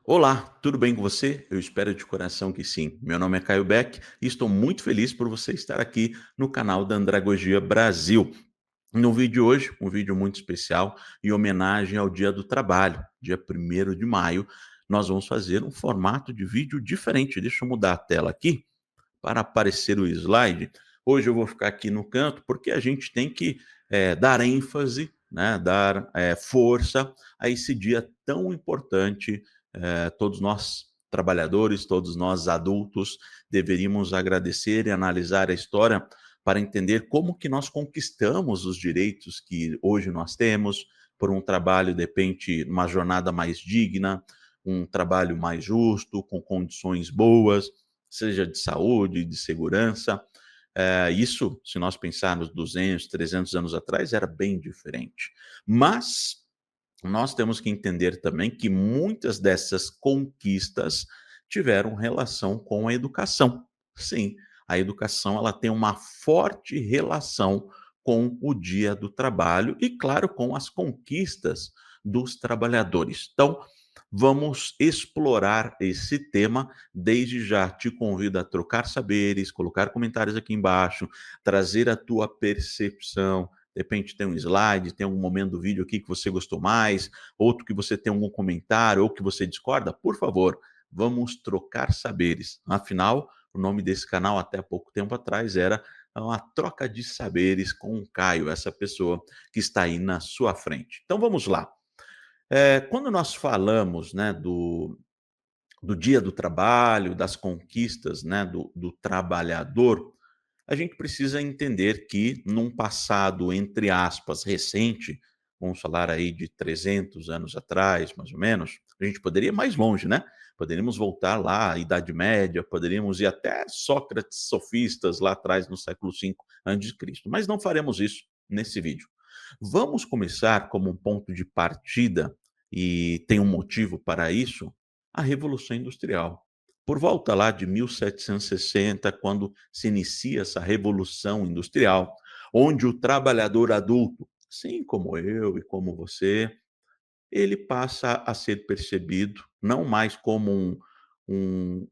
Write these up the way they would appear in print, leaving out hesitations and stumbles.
Olá, tudo bem com você? Eu espero de coração que sim. Meu nome é Caio Beck e estou muito feliz por você estar aqui no canal da Andragogia Brasil. No vídeo de hoje, um vídeo muito especial em homenagem ao Dia do Trabalho, dia 1º de maio, nós vamos fazer um formato de vídeo diferente. Deixa eu mudar a tela aqui para aparecer o slide. Hoje eu vou ficar aqui no canto porque a gente tem que dar ênfase, né, dar força a esse dia tão importante. Todos nós trabalhadores, todos nós adultos, deveríamos agradecer e analisar a história para entender como que nós conquistamos os direitos que hoje nós temos por um trabalho, de repente, uma jornada mais digna, um trabalho mais justo, com condições boas, seja de saúde, de segurança. Isso, se nós pensarmos 200, 300 anos atrás, era bem diferente. Mas nós temos que entender também que muitas dessas conquistas tiveram relação com a educação. Sim, a educação ela tem uma forte relação com o Dia do Trabalho e, claro, com as conquistas dos trabalhadores. Então, vamos explorar esse tema. Desde já te convido a trocar saberes, colocar comentários aqui embaixo, trazer a tua percepção. De repente tem um slide, tem algum momento do vídeo aqui que você gostou mais, outro que você tem algum comentário ou que você discorda, por favor, vamos trocar saberes. Afinal, o nome desse canal até pouco tempo atrás era uma troca de saberes com o Caio, essa pessoa que está aí na sua frente. Então vamos lá. Quando nós falamos, né, do Dia do Trabalho, das conquistas, né, do trabalhador, a gente precisa entender que num passado, entre aspas, recente, vamos falar aí de 300 anos atrás, mais ou menos, a gente poderia ir mais longe, né? Poderíamos voltar lá à Idade Média, poderíamos ir até Sócrates, sofistas, lá atrás no século V a.C., mas não faremos isso nesse vídeo. Vamos começar como um ponto de partida, e tem um motivo para isso, a Revolução Industrial. Por volta lá de 1760, quando se inicia essa revolução industrial, onde o trabalhador adulto, assim como eu e como você, ele passa a ser percebido não mais como um,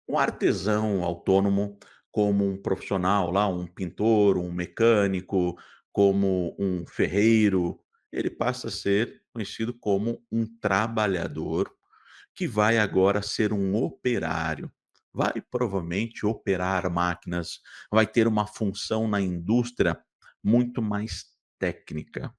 um artesão autônomo, como um profissional lá, um pintor, um mecânico, como um ferreiro. Ele passa a ser conhecido como um trabalhador que vai agora ser um operário. Vai provavelmente operar máquinas, vai ter uma função na indústria muito mais técnica.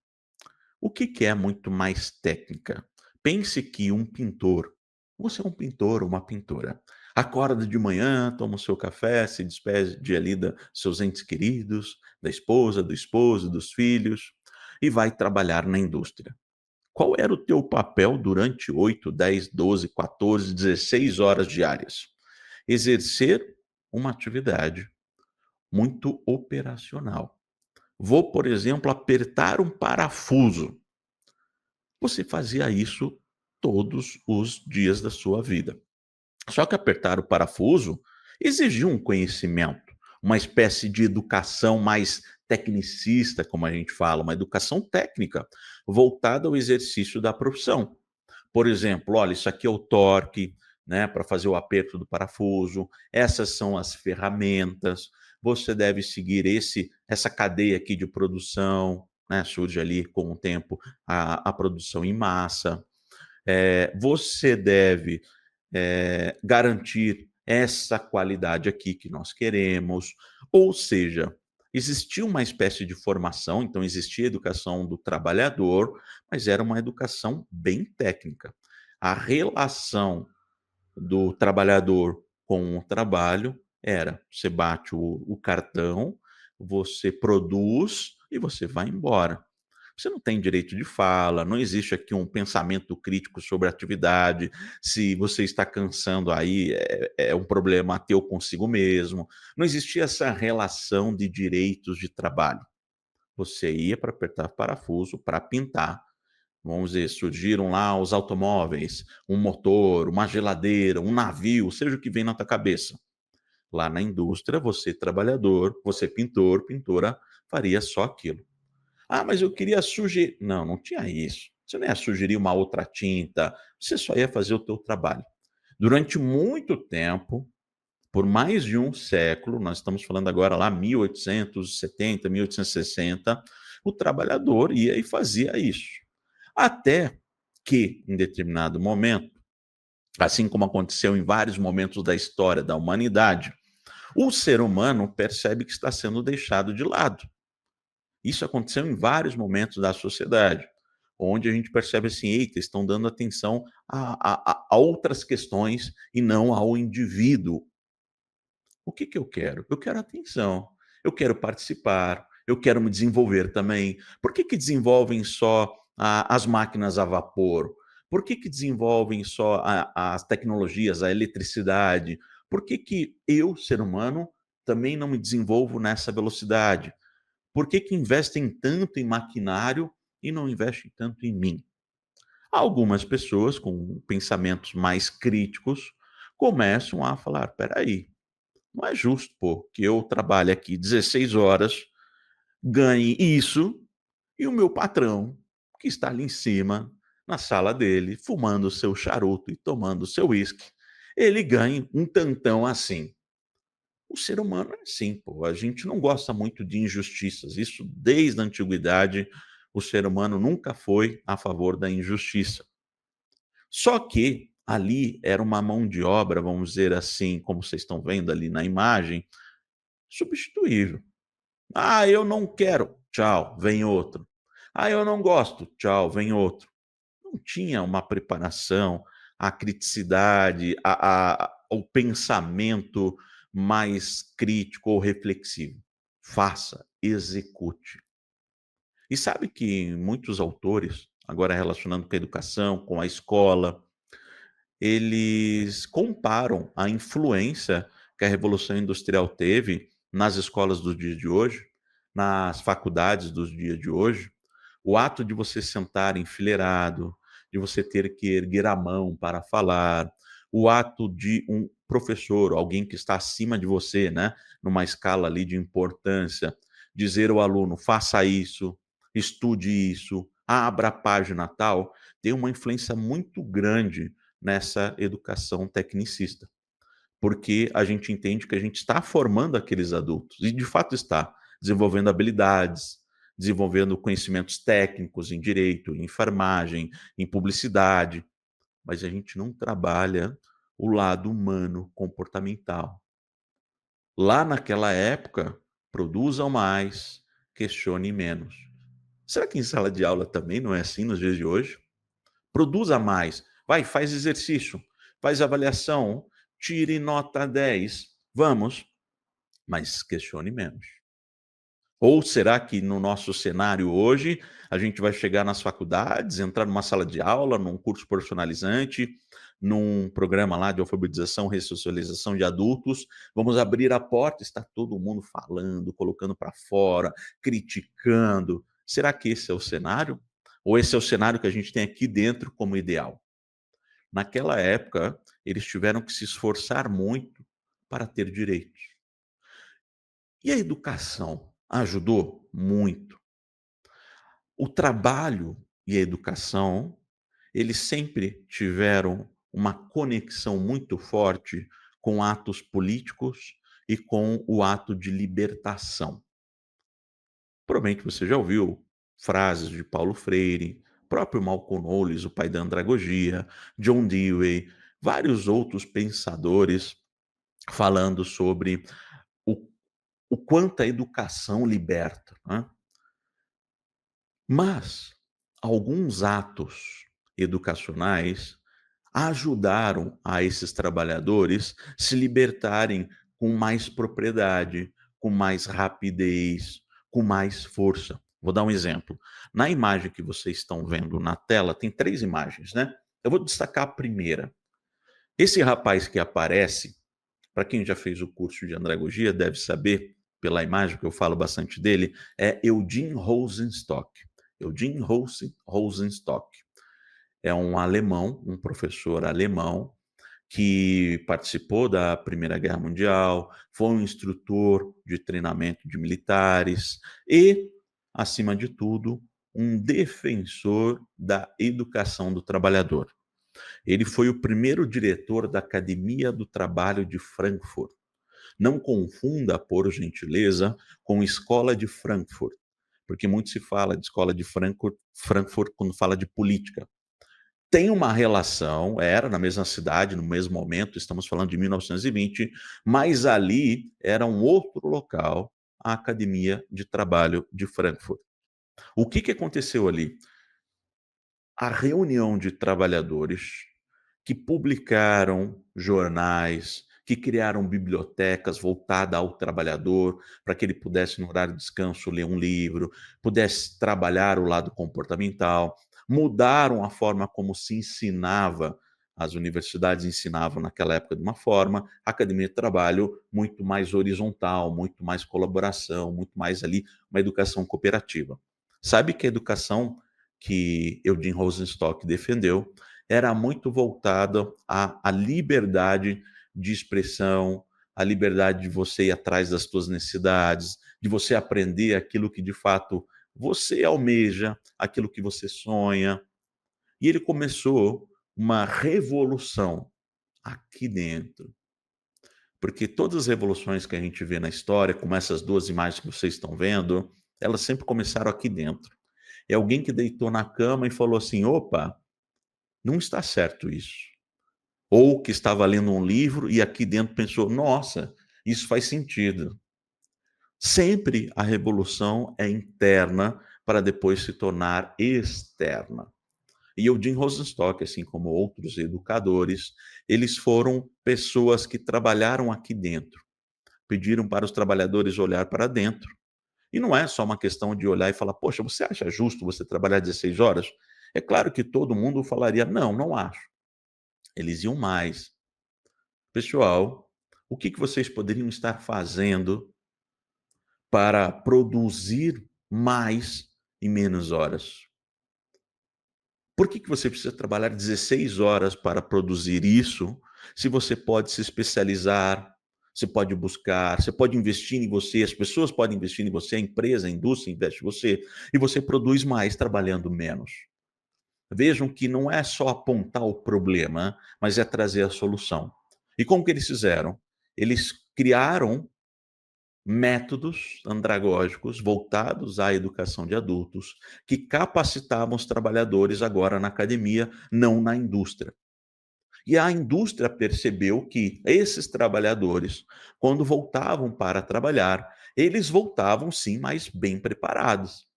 O que que é muito mais técnica? Pense que um pintor, você é um pintor ou uma pintora, acorda de manhã, toma o seu café, se despede ali da seus entes queridos, da esposa, do esposo, dos filhos, e vai trabalhar na indústria. Qual era o teu papel durante 8, 10, 12, 14, 16 horas diárias? Exercer uma atividade muito operacional. Vou, por exemplo, apertar um parafuso. Você fazia isso todos os dias da sua vida. Só que apertar o parafuso exigia um conhecimento, uma espécie de educação mais tecnicista, como a gente fala, uma educação técnica, voltada ao exercício da profissão. Por exemplo, olha, isso aqui é o torque, né, para fazer o aperto do parafuso, essas são as ferramentas, você deve seguir essa cadeia aqui de produção, né, surge ali com o tempo a produção em massa. Você deve garantir essa qualidade aqui que nós queremos, ou seja, existia uma espécie de formação, então existia a educação do trabalhador, mas era uma educação bem técnica. A relação do trabalhador com o trabalho era: você bate o cartão, você produz e você vai embora. Você não tem direito de fala, não existe aqui um pensamento crítico sobre a atividade. Se você está cansando aí, é um problema teu consigo mesmo. Não existia essa relação de direitos de trabalho. Você ia para apertar parafuso, para pintar. Vamos dizer, surgiram lá os automóveis, um motor, uma geladeira, um navio, seja o que vem na tua cabeça. Lá na indústria, você trabalhador, você pintor, pintora, faria só aquilo. Ah, mas eu queria sugerir. Não, não tinha isso. você não ia sugerir uma outra tinta, você só ia fazer o teu trabalho. Durante muito tempo, por mais de um século, nós estamos falando agora lá 1870, 1860, o trabalhador ia e fazia isso. Até que, em determinado momento, assim como aconteceu em vários momentos da história da humanidade, o ser humano percebe que está sendo deixado de lado. Isso aconteceu em vários momentos da sociedade, onde a gente percebe assim, eita, estão dando atenção a outras questões e não ao indivíduo. O que que eu quero? Eu quero atenção, eu quero participar, eu quero me desenvolver também. Por que que desenvolvem só as máquinas a vapor? Por que que desenvolvem só as tecnologias, a eletricidade? Por que que eu, ser humano, também não me desenvolvo nessa velocidade? Por que que investem tanto em maquinário e não investem tanto em mim? Algumas pessoas com pensamentos mais críticos começam a falar: "Espera aí, não é justo, pô, que eu trabalhe aqui 16 horas, ganhe isso, e o meu patrão, que está ali em cima, na sala dele, fumando o seu charuto e tomando o seu uísque, ele ganhe um tantão assim". O ser humano é assim, pô, a gente não gosta muito de injustiças, isso desde a antiguidade, o ser humano nunca foi a favor da injustiça. Só que ali era uma mão de obra, vamos dizer assim, como vocês estão vendo ali na imagem, substituível. "Ah, eu não quero", tchau, vem outro. "Ah, eu não gosto", tchau, vem outro. Não tinha uma preparação, a criticidade, o pensamento mais crítico ou reflexivo. Faça, execute. E sabe que muitos autores, agora relacionando com a educação, com a escola, eles comparam a influência que a Revolução Industrial teve nas escolas dos dias de hoje, nas faculdades dos dias de hoje. O ato de você sentar enfileirado, de você ter que erguer a mão para falar, o ato de um professor, alguém que está acima de você, né, numa escala ali de importância, dizer ao aluno: "Faça isso, estude isso, abra a página tal", tem uma influência muito grande nessa educação tecnicista, porque a gente entende que a gente está formando aqueles adultos, e de fato está, desenvolvendo habilidades, desenvolvendo conhecimentos técnicos em direito, em enfermagem, em publicidade, mas a gente não trabalha o lado humano, comportamental. Lá naquela época, produzam mais, questione menos. Será que em sala de aula também não é assim nos dias de hoje? Produza mais. Vai, faz exercício, faz avaliação, tire nota 10. Vamos, mas questione menos. Ou será que no nosso cenário hoje, a gente vai chegar nas faculdades, entrar numa sala de aula, num curso personalizante, num programa lá de alfabetização, ressocialização de adultos, vamos abrir a porta, está todo mundo falando, colocando para fora, criticando. Será que esse é o cenário? Ou esse é o cenário que a gente tem aqui dentro como ideal? Naquela época, eles tiveram que se esforçar muito para ter direitos. E a educação ajudou? Muito. O trabalho e a educação, eles sempre tiveram uma conexão muito forte com atos políticos e com o ato de libertação. Provavelmente você já ouviu frases de Paulo Freire, próprio Malcolm Knowles, o pai da andragogia, John Dewey, vários outros pensadores falando sobre o, o quanto a educação liberta, né? Mas alguns atos educacionais ajudaram a esses trabalhadores se libertarem com mais propriedade, com mais rapidez, com mais força. Vou dar um exemplo. Na imagem que vocês estão vendo na tela, tem 3 imagens, né? Eu vou destacar a primeira. Esse rapaz que aparece, para quem já fez o curso de andragogia, deve saber pela imagem, que eu falo bastante dele, é Eugene Rosenstock. Eugene Rosenstock. É um alemão, um professor alemão, que participou da Primeira Guerra Mundial, foi um instrutor de treinamento de militares e, acima de tudo, um defensor da educação do trabalhador. Ele foi o primeiro diretor da Academia do Trabalho de Frankfurt. Não confunda, por gentileza, com Escola de Frankfurt, porque muito se fala de Escola de Frankfurt quando fala de política. Tem uma relação, era na mesma cidade, no mesmo momento, estamos falando de 1920, mas ali era um outro local, a Academia de Trabalho de Frankfurt. O que que aconteceu ali? A reunião de trabalhadores que publicaram jornais, que criaram bibliotecas voltada ao trabalhador, para que ele pudesse, no horário de descanso, ler um livro, pudesse trabalhar o lado comportamental, mudaram a forma como se ensinava, as universidades ensinavam naquela época de uma forma, a academia de trabalho muito mais horizontal, muito mais colaboração, muito mais ali uma educação cooperativa. Sabe que a educação que Eugene Rosenstock defendeu era muito voltada à liberdade de expressão, à liberdade de você ir atrás das suas necessidades, de você aprender aquilo que de fato você almeja, aquilo que você sonha. E ele começou uma revolução aqui dentro. Porque todas as revoluções que a gente vê na história, como essas duas imagens que vocês estão vendo, elas sempre começaram aqui dentro. É alguém que deitou na cama e falou assim: opa, não está certo isso. Ou que estava lendo um livro e aqui dentro pensou: nossa, isso faz sentido. Sempre a revolução é interna para depois se tornar externa. E o Jim Rosenstock, assim como outros educadores, eles foram pessoas que trabalharam aqui dentro. Pediram para os trabalhadores olhar para dentro. E não é só uma questão de olhar e falar: poxa, você acha justo você trabalhar 16 horas? É claro que todo mundo falaria: não, não acho. Eles iam mais. Pessoal, o que que vocês poderiam estar fazendo para produzir mais em menos horas? Por que que você precisa trabalhar 16 horas para produzir isso, se você pode se especializar, você pode buscar, você pode investir em você, as pessoas podem investir em você, a empresa, a indústria investe em você, e você produz mais trabalhando menos. Vejam que não é só apontar o problema, mas é trazer a solução. E como que eles fizeram? Eles criaram métodos andragógicos voltados à educação de adultos, que capacitavam os trabalhadores agora na academia, não na indústria. E a indústria percebeu que esses trabalhadores, quando voltavam para trabalhar, eles voltavam sim mais bem preparados,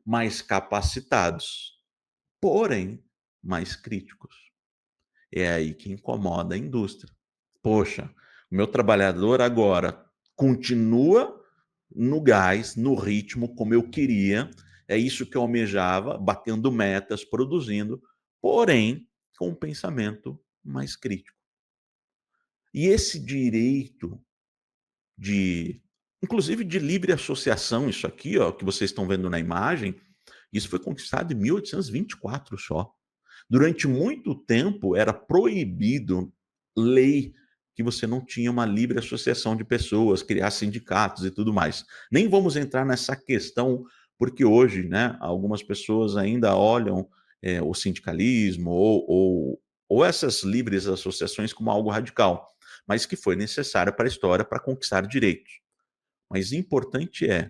mais capacitados, porém mais críticos. É aí que incomoda a indústria. Poxa, o meu trabalhador agora continua no gás, no ritmo como eu queria, é isso que eu almejava, batendo metas, produzindo, porém com um pensamento mais crítico. E esse direito de, inclusive de livre associação, isso aqui, ó, que vocês estão vendo na imagem, isso foi conquistado em 1824 só. Durante muito tempo era proibido, lei, que você não tinha uma livre associação de pessoas, criar sindicatos e tudo mais. Nem vamos entrar nessa questão, porque hoje, né, algumas pessoas ainda olham o sindicalismo ou essas livres associações como algo radical, mas que foi necessário para a história para conquistar direitos. Mas importante é,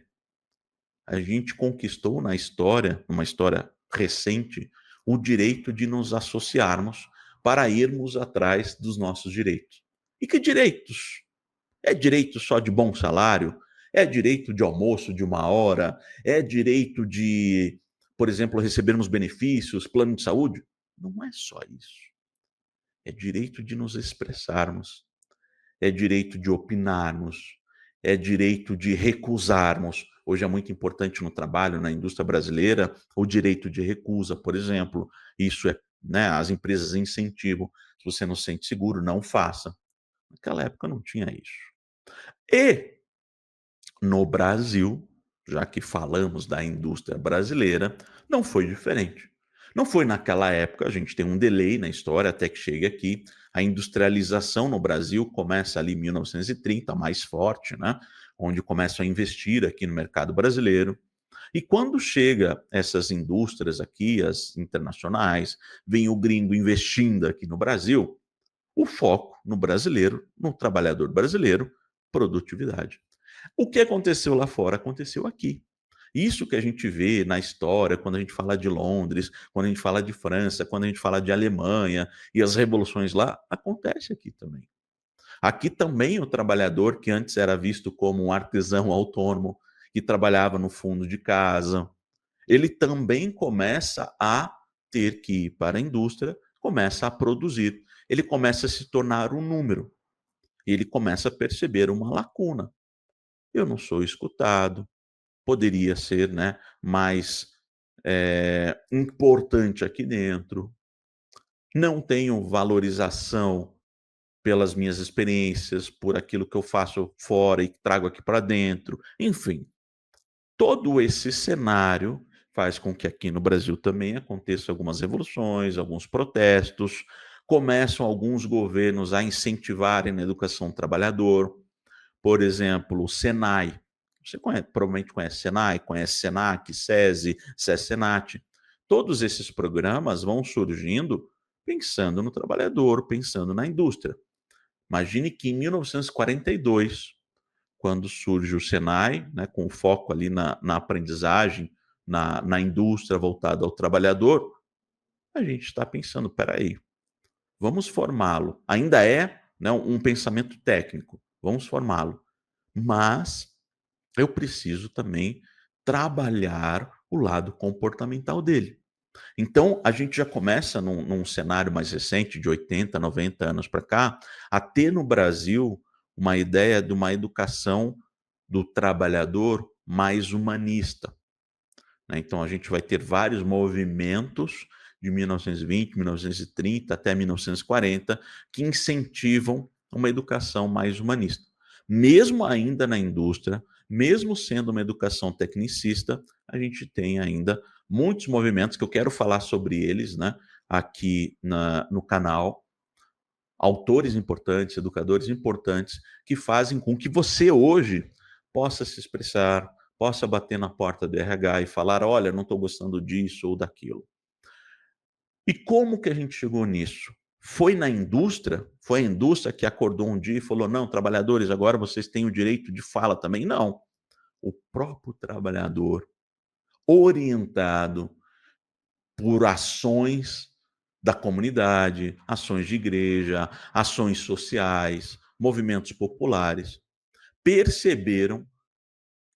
a gente conquistou na história, numa história recente, o direito de nos associarmos para irmos atrás dos nossos direitos. E que direitos? É direito só de bom salário? É direito de almoço de 1 hora? É direito de, por exemplo, recebermos benefícios, plano de saúde? Não é só isso. É direito de nos expressarmos, é direito de opinarmos, é direito de recusarmos. Hoje é muito importante no trabalho, na indústria brasileira, o direito de recusa, por exemplo. Isso é, né, as empresas incentivam. Se você não se sente seguro, não faça. Naquela época não tinha isso. E no Brasil, já que falamos da indústria brasileira, não foi diferente. Não foi naquela época, a gente tem um delay na história até que chegue aqui. A industrialização no Brasil começa ali em 1930, mais forte, né? Onde começam a investir aqui no mercado brasileiro. E quando chega essas indústrias aqui, as internacionais, vem o gringo investindo aqui no Brasil, o foco no brasileiro, no trabalhador brasileiro, produtividade. O que aconteceu lá fora, aconteceu aqui. Isso que a gente vê na história, quando a gente fala de Londres, quando a gente fala de França, quando a gente fala de Alemanha e as revoluções lá, acontece aqui também. Aqui também o trabalhador que antes era visto como um artesão autônomo, que trabalhava no fundo de casa, ele também começa a ter que ir para a indústria, começa a produzir. Ele começa a se tornar um número, ele começa a perceber uma lacuna. Eu não sou escutado, poderia ser, né, mais, importante aqui dentro, não tenho valorização pelas minhas experiências, por aquilo que eu faço fora e trago aqui para dentro, enfim. Todo esse cenário faz com que aqui no Brasil também aconteçam algumas revoluções, alguns protestos, começam alguns governos a incentivarem na educação do trabalhador, por exemplo, o Senai. Você provavelmente conhece Senai, conhece Senac, SESI, SESCENAT. Todos esses programas vão surgindo pensando no trabalhador, pensando na indústria. Imagine que em 1942, quando surge o Senai, né, com foco ali na aprendizagem, na indústria voltada ao trabalhador, a gente está pensando: espera aí, vamos formá-lo. Ainda é, né, um pensamento técnico, vamos formá-lo, mas eu preciso também trabalhar o lado comportamental dele. Então, a gente já começa num cenário mais recente, de 80, 90 anos para cá, a ter no Brasil uma ideia de uma educação do trabalhador mais humanista, né. Então a gente vai ter vários movimentos de 1920, 1930 até 1940 que incentivam uma educação mais humanista. Mesmo ainda na indústria, mesmo sendo uma educação tecnicista, a gente tem ainda muitos movimentos que eu quero falar sobre eles, né, aqui no canal, autores importantes, educadores importantes, que fazem com que você hoje possa se expressar, possa bater na porta do RH e falar: "Olha, não estou gostando disso ou daquilo". E como que a gente chegou nisso? Foi na indústria? Foi a indústria que acordou um dia e falou: "Não, trabalhadores, agora vocês têm o direito de fala também"? Não. O próprio trabalhador, orientado por ações da comunidade, ações de igreja, ações sociais, movimentos populares, perceberam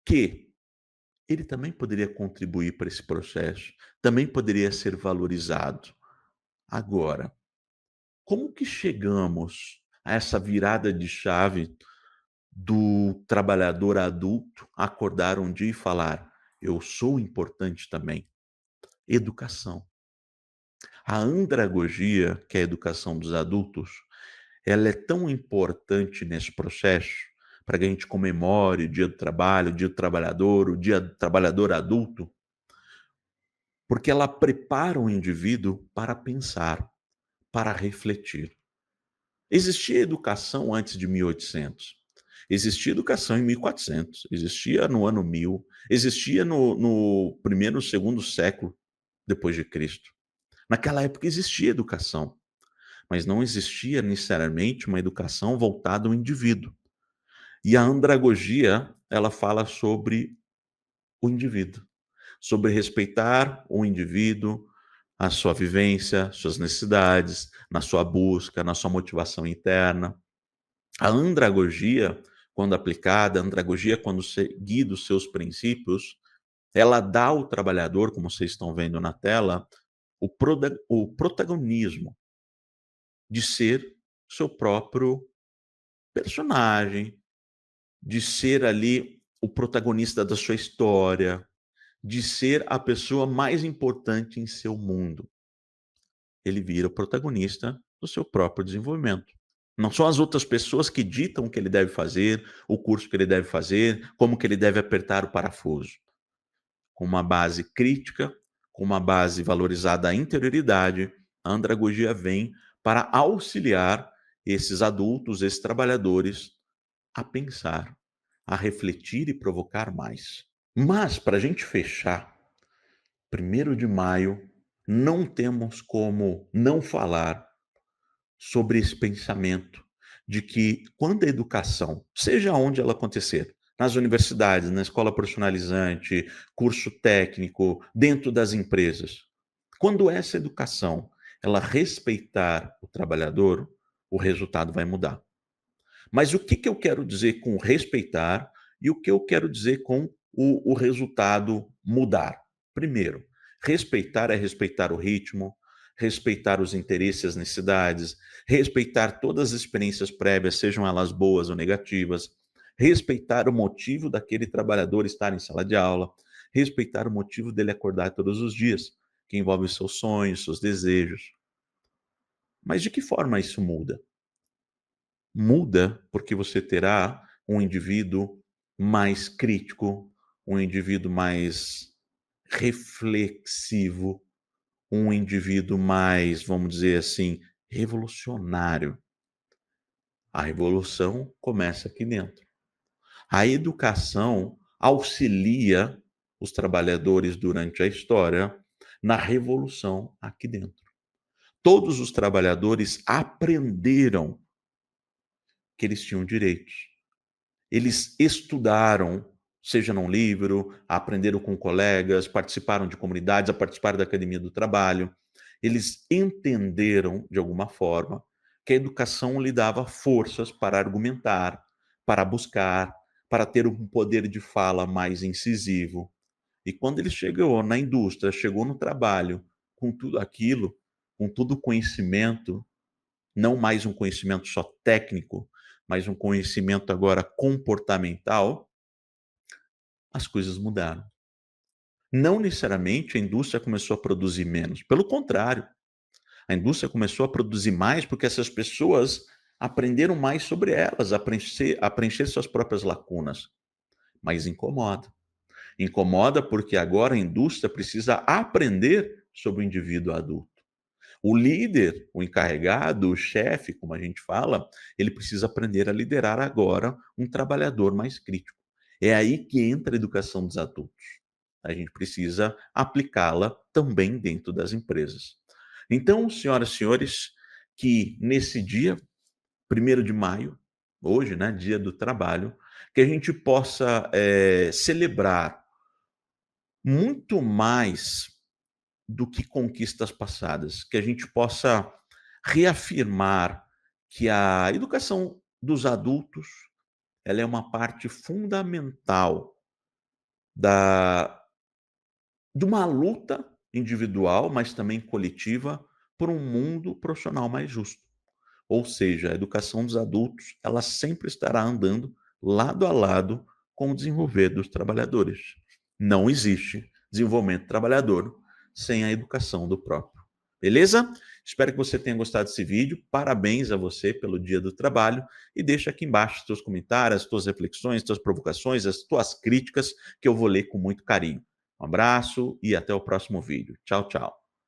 que ele também poderia contribuir para esse processo, também poderia ser valorizado. Agora, como que chegamos a essa virada de chave do trabalhador adulto acordar um dia e falar: "Eu sou importante também"? Educação. A andragogia, que é a educação dos adultos, ela é tão importante nesse processo, para que a gente comemore o dia do trabalho, o dia do trabalhador, o dia do trabalhador adulto, porque ela prepara o indivíduo para pensar, para refletir. Existia educação antes de 1800, existia educação em 1400, existia no ano 1000, existia no primeiro, segundo século depois de Cristo. Naquela época existia educação, mas não existia necessariamente uma educação voltada ao indivíduo. E a andragogia, ela fala sobre o indivíduo, sobre respeitar o indivíduo, a sua vivência, suas necessidades, na sua busca, na sua motivação interna. A andragogia, quando aplicada, a andragogia, quando seguido os seus princípios, ela dá ao trabalhador, como vocês estão vendo na tela, o protagonismo de ser seu próprio personagem, de ser ali o protagonista da sua história, de ser a pessoa mais importante em seu mundo. Ele vira o protagonista do seu próprio desenvolvimento. Não são as outras pessoas que ditam o que ele deve fazer, o curso que ele deve fazer, como que ele deve apertar o parafuso. Com uma base crítica, com uma base valorizada à interioridade, a andragogia vem para auxiliar esses adultos, esses trabalhadores, a pensar, a refletir e provocar mais. Mas, para a gente fechar, 1º de maio, não temos como não falar sobre esse pensamento de que quando a educação, seja onde ela acontecer, nas universidades, na escola profissionalizante, curso técnico, dentro das empresas, quando essa educação ela respeitar o trabalhador, o resultado vai mudar. Mas o que que eu quero dizer com respeitar e o que eu quero dizer com o resultado mudar? Primeiro, respeitar é respeitar o ritmo, respeitar os interesses, as necessidades, respeitar todas as experiências prévias, sejam elas boas ou negativas, respeitar o motivo daquele trabalhador estar em sala de aula, respeitar o motivo dele acordar todos os dias, que envolve os seus sonhos, seus desejos. Mas de que forma isso muda? Muda, porque você terá um indivíduo mais crítico, um indivíduo mais reflexivo, um indivíduo mais, vamos dizer assim, revolucionário. A revolução começa aqui dentro. A educação auxilia os trabalhadores durante a história na revolução aqui dentro. Todos os trabalhadores aprenderam que eles tinham direitos. Eles estudaram, seja num livro, aprenderam com colegas, participaram de comunidades, a participar da academia do trabalho. Eles entenderam, de alguma forma, que a educação lhe dava forças para argumentar, para buscar, para ter um poder de fala mais incisivo. E quando ele chegou na indústria, chegou no trabalho, com tudo aquilo, com todo o conhecimento, não mais um conhecimento só técnico, mas um conhecimento agora comportamental, as coisas mudaram. Não necessariamente a indústria começou a produzir menos, pelo contrário, a indústria começou a produzir mais porque essas pessoas aprenderam mais sobre elas, a preencher suas próprias lacunas. Mas incomoda. Incomoda porque agora a indústria precisa aprender sobre o indivíduo adulto. O líder, o encarregado, o chefe, como a gente fala, ele precisa aprender a liderar agora um trabalhador mais crítico. É aí que entra a educação dos adultos. A gente precisa aplicá-la também dentro das empresas. Então, senhoras e senhores, que nesse dia, 1º de maio, hoje, né, dia do trabalho, que a gente possa celebrar muito mais do que conquistas passadas, que a gente possa reafirmar que a educação dos adultos, ela é uma parte fundamental da de uma luta individual, mas também coletiva, por um mundo profissional mais justo. Ou seja, a educação dos adultos, ela sempre estará andando lado a lado com o desenvolver dos trabalhadores. Não existe desenvolvimento trabalhador sem a educação do próprio. Beleza? Espero que você tenha gostado desse vídeo. Parabéns a você pelo Dia do Trabalho e deixa aqui embaixo os teus comentários, as tuas reflexões, as tuas provocações, as tuas críticas, que eu vou ler com muito carinho. Um abraço e até o próximo vídeo. Tchau, tchau.